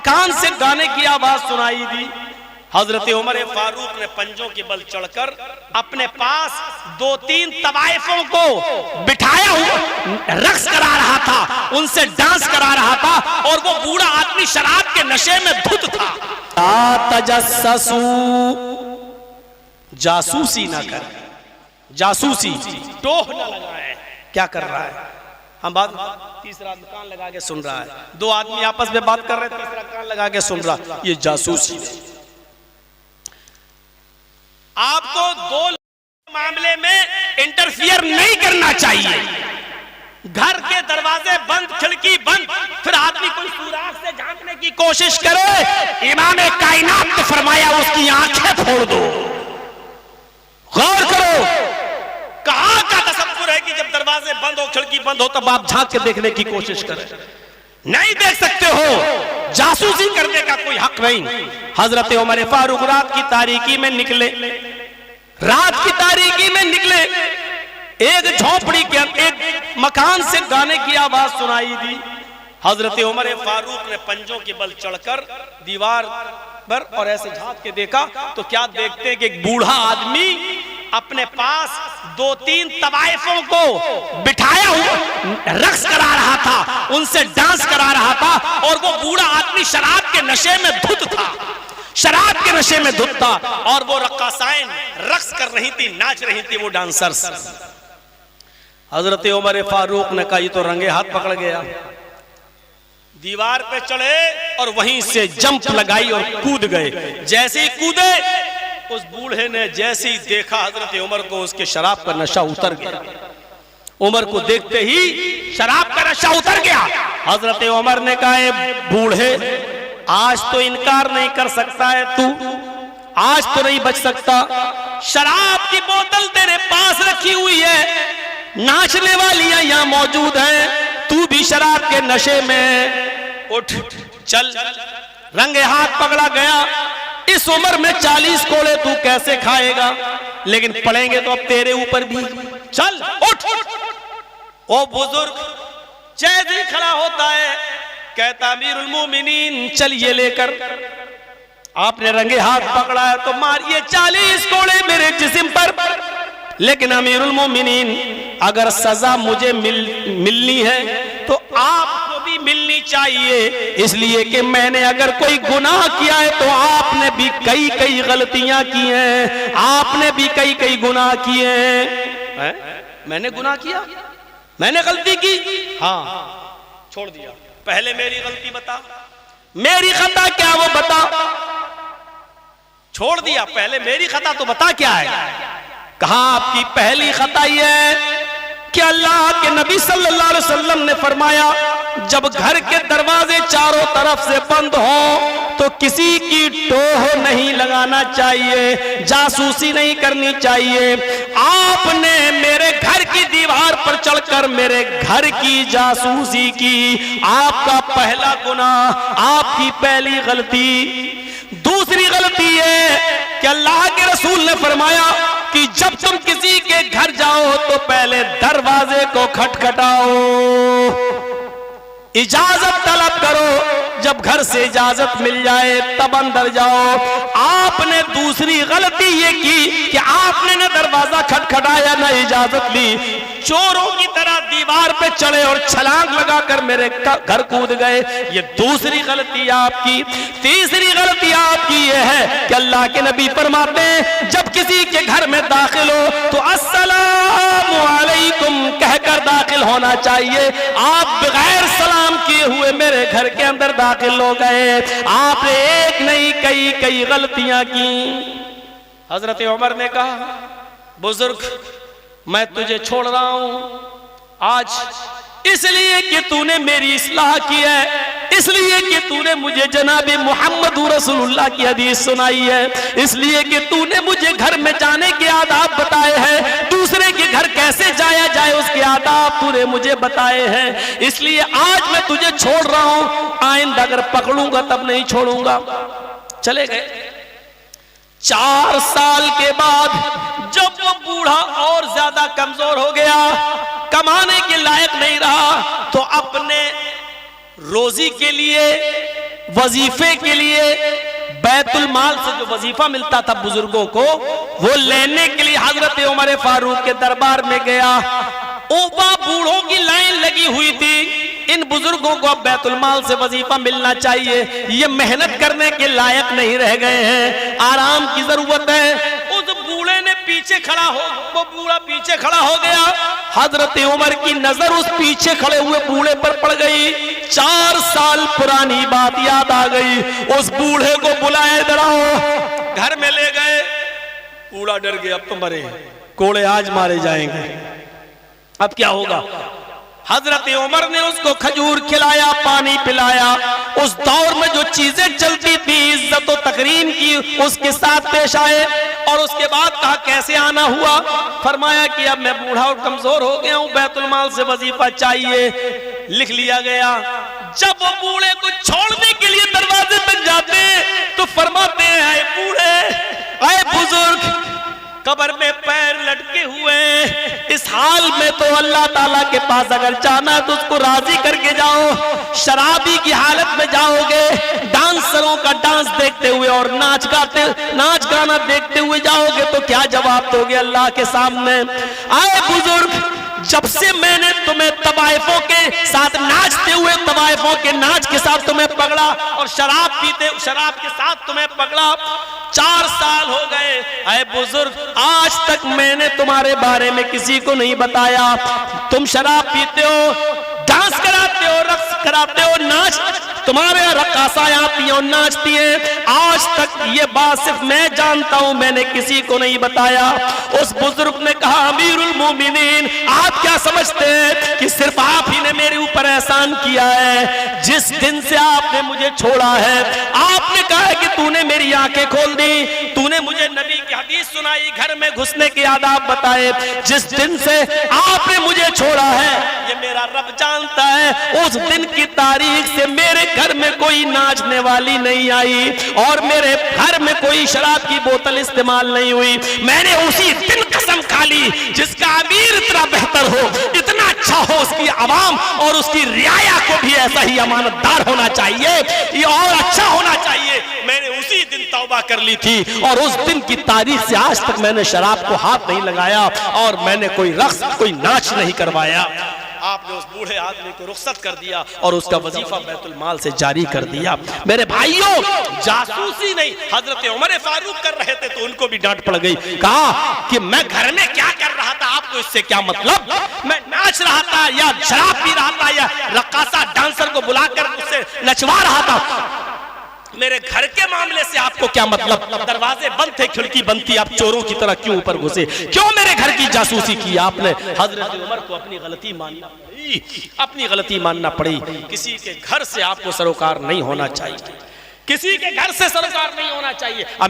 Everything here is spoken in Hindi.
मकान से गाने की आवाज सुनाई दी। हजरत उमर फारूक ने पंजों के बल चढ़कर अपने पास 2-3 तवाइफों को बिठाया हुआ रक्स करा रहा था, उनसे डांस करा रहा था, और वो बूढ़ा आदमी शराब के नशे में धुत था। तजस्ससू, जासूसी ना कर, जासूसी टोह ना लगाए। क्या कर रहा है? हम बात, तीसरा आदमी कान लगा के सुन रहा है, 2 आदमी आपस में बात कर रहे हैं, तीसरा कान लगा के सुन रहा, ये जासूसी। आपको 2 मामले में इंटरफियर नहीं करना चाहिए। घर के दरवाजे बंद, खिड़की बंद, फिर आदमी कोई सुराख से झांकने की कोशिश करे, इमाम कायनात ने फरमाया उसकी आंखें फोड़ दो। गौर करो, कहां का तसव्वुर है कि जब दरवाजे बंद हो, खिड़की बंद हो, तब आप झांक के देखने की कोशिश करें? नहीं देख सकते हो, जासूसी करने का कोई हक नहीं। हजरत उमर फारूक रात की तारीकी में निकले, रात की तारीकी में निकले, एक झोपड़ी के एक मकान से गाने की आवाज सुनाई दी। हजरत उमर फारूक ने पंजों के बल चढ़कर दीवार पर और ऐसे झांक के देखा तो क्या देखते कि एक बूढ़ा आदमी अपने पास 2-3 तवाइफों को बिठाया हुआ रक्स करा रहा था, उनसे डांस करा रहा था, और वो बूढ़ा आदमी शराब के नशे में धुत था, शराब के नशे में धुत था, और वो रक्कासाइन रक्स कर रही थी, नाच रही थी वो डांसर्स। हजरत उमर फारूक ने कहा ये तो रंगे हाथ पकड़ गया। दीवार पे चढ़े और वहीं से जंप लगाई और कूद गए। जैसे ही कूदे, उस बूढ़े ने जैसे ही देखा हजरत उमर को, उसके शराब का नशा उतर गया। उमर को देखते ही शराब का नशा उतर गया। हजरत उमर ने कहा बूढ़े, आज तो इनकार नहीं कर सकता है तू, आज तो नहीं बच सकता। शराब की बोतल तेरे पास रखी हुई है, नाचने वालियां यहां मौजूद हैं, तू भी शराब के नशे में, उठ चल। रंगे हाथ पकड़ा गया। इस उम्र में 40 कोड़े तू कैसे खाएगा, लेकिन पड़ेंगे तो अब तेरे ऊपर भी, चल उठ। ओ बुजुर्ग जैसे खड़ा होता है, कहता अमीरुल मोमिनीन चलिए लेकर। आपने रंगे हाथ पकड़ा है तो मारिए 40 कोड़े मेरे जिस्म पर, लेकिन अमीरुल मोमिनीन अगर सजा मुझे मिलनी है तो आपको भी मिलनी चाहिए, इसलिए कि मैंने अगर कोई गुनाह किया है तो आपने भी कई गलतियां की हैं, आपने भी कई गुनाह किए हैं। मैंने गुनाह किया, मैंने गलती की, हाँ छोड़ दिया। पहले मेरी गलती बता, मेरी खता क्या वो बता। छोड़ दिया, पहले मेरी खता तो बता क्या है। कहा आपकी पहली खता यह है कि अल्लाह के नबी सल्लल्लाहु अलैहि वसल्लम ने फरमाया जब घर के दरवाजे चारों तरफ से बंद हो तो किसी की टोह नहीं लगाना चाहिए, जासूसी नहीं करनी चाहिए। आपने मेरे घर की दीवार पर चढ़कर मेरे घर की जासूसी की, आपका पहला गुनाह, आपकी पहली गलती। दूसरी गलती है कि अल्लाह के रसूल ने फरमाया कि जब तुम किसी के घर जाओ तो पहले दरवाजे को खटखटाओ, इजाजत तलब करो, जब घर से इजाजत मिल जाए तब अंदर जाओ। आपने दूसरी गलती ये की कि आपने न दरवाजा खटखटाया न इजाजत ली, चोरों की तरह दीवार पे चढ़े और छलांग लगाकर मेरे घर कूद गए। ये दूसरी गलती आपकी। तीसरी गलती आपकी ये है कि अल्लाह के नबी फरमाते हैं जब किसी के घर में दाखिल हो तो अस्सलामु अलैकुम कहकर दाखिल होना चाहिए। आप बगैर सलाम किए हुए मेरे घर के अंदर दाखिल हो गए। आपने एक नहीं कई गलतियां की। हजरत उमर ने कहा बुजुर्ग मैं तुझे छोड़ रहा हूं आज इसलिए कि तूने मेरी इस्लाह की है, इसलिए कि तूने मुझे जनाबे मोहम्मद रसूलुल्लाह की हदीस सुनाई है, इसलिए कि तूने मुझे घर में जाने के आदाब बताए हैं, दूसरे के घर कैसे जाया जाए उसके आदाब तूने मुझे बताए हैं, इसलिए आज मैं तुझे छोड़ रहा हूं। आइंदा अगर पकड़ूंगा तब नहीं छोड़ूंगा। चले गए। 4 साल के बाद जब वो बूढ़ा और ज्यादा कमजोर हो गया, कमाने के लायक नहीं रहा, तो अपने रोजी के लिए वजीफे के लिए बैतुल माल से जो वजीफा मिलता था बुजुर्गों को, वो लेने के लिए हजरत उमर फारूक के दरबार में गया। ऊपर बूढ़ों की लाइन लगी हुई थी, इन बुजुर्गों को अब बैतुल माल से वजीफा मिलना चाहिए, ये मेहनत करने के लायक नहीं रह गए हैं, आराम की जरूरत है। उस बूढ़े ने पीछे खड़ा हो, वो बूढ़ा पीछे खड़ा हो गया। हजरत उमर की नजर उस पीछे खड़े हुए बूढ़े पर पड़ गई। 4 साल पुरानी बात याद आ गई। उस बूढ़े को बुलाए, डराओ, घर में ले गए। बूढ़ा डर गया, अब तो मरे, कोड़े आज मारे जाएंगे, अब क्या होगा। हजरत उमर ने उसको खजूर खिलाया, पानी पिलाया। उस दौर में जो चीजें चलती थी, इज्जत और तकरीम की, उसके साथ पेश आए। और उसके बाद कहा कैसे आना हुआ। फरमाया कि अब मैं बूढ़ा और कमजोर हो गया हूं, बैतुल माल से वजीफा चाहिए। लिख लिया गया। जब वो बूढ़े को छोड़ने के लिए दरवाजे तक जाते तो फरमाते हैं, आए बूढ़े, आए बुजुर्ग, कब्र में पैर लटके हुए, इस हाल में तो अल्लाह ताला के पास अगर जाना है तो उसको राजी करके जाओ। शराबी की हालत में जाओगे, डांसरों का डांस देखते हुए और नाच गाना देखते हुए जाओगे तो क्या जवाब दोगे अल्लाह के सामने। आए बुजुर्ग, जब से मैंने तुम्हें तवाइफों के साथ नाचते हुए, तवाइफों के नाच के साथ तुम्हें पकड़ा और शराब के साथ तुम्हें पकड़ा, 4 साल हो गए। अरे बुजुर्ग, आज तक मैंने तुम्हारे बारे में किसी को नहीं बताया। तुम शराब पीते हो, डांस कराते हो, रक्स कराते हो, नाच, तुम्हारे रक्कासाएं आती हैं और नाचती हैं। आज तक ये बात सिर्फ मैं जानता हूं, मैंने किसी को नहीं बताया। उस बुजुर्ग ने कहा, अमीरुल मोमिनीन, आप क्या समझते हैं कि सिर्फ आप ही ने मेरे ऊपर एहसान किया है। जिस दिन से आपने मुझे छोड़ा है, आपने कहा है कि तूने मेरी आंखें खोल दी, तूने मुझे नबी की हदीस सुनाई, घर में घुसने के आदाब बताए। जिस दिन से आपने मुझे छोड़ा है, ये मेरा रब जानता है, उस दिन की तारीख से मेरे घर में कोई नाचने वाली नहीं आई और मेरे घर में कोई शराब की बोतल इस्तेमाल नहीं हुई। मैंने उसी दिन कसम खा ली, जिसका अमीर इतना बेहतर हो, इतना अच्छा हो, उसकी आवाम और उसकी रियाया को भी ऐसा ही अमानतदार होना चाहिए, ये और अच्छा होना चाहिए। मैंने उसी दिन तौबा कर ली थी और उस दिन की तारीख से आज तक मैंने शराब को हाथ नहीं लगाया और मैंने कोई रक्स, कोई नाच नहीं करवाया। आपने उस बूढ़े आदमी को रुखसत कर दिया और उसका वजीफा बैतुल माल से जारी कर दिया। मेरे भाइयों, जासूसी नहीं, हजरत उमर फारूक कर रहे थे तो उनको भी डांट पड़ गई। कहा कि मैं घर में क्या कर रहा था, आपको इससे क्या मतलब। मैं नाच रहा था या शराब पी रहा था या रक्कासा डांसर को बुलाकर उससे नचवा रहा था, मेरे घर के मामले से आपको क्या मतलब। दरवाजे बंद थे, खिड़की बंद थी, आप चोरों की तरह क्यों ऊपर घुसे, क्यों मेरे घर की जासूसी की आपने। हजरत उमर को अपनी गलती मानना पड़ी। किसी के घर से आपको सरोकार नहीं होना चाहिए, किसी के घर से सरोकार नहीं होना चाहिए।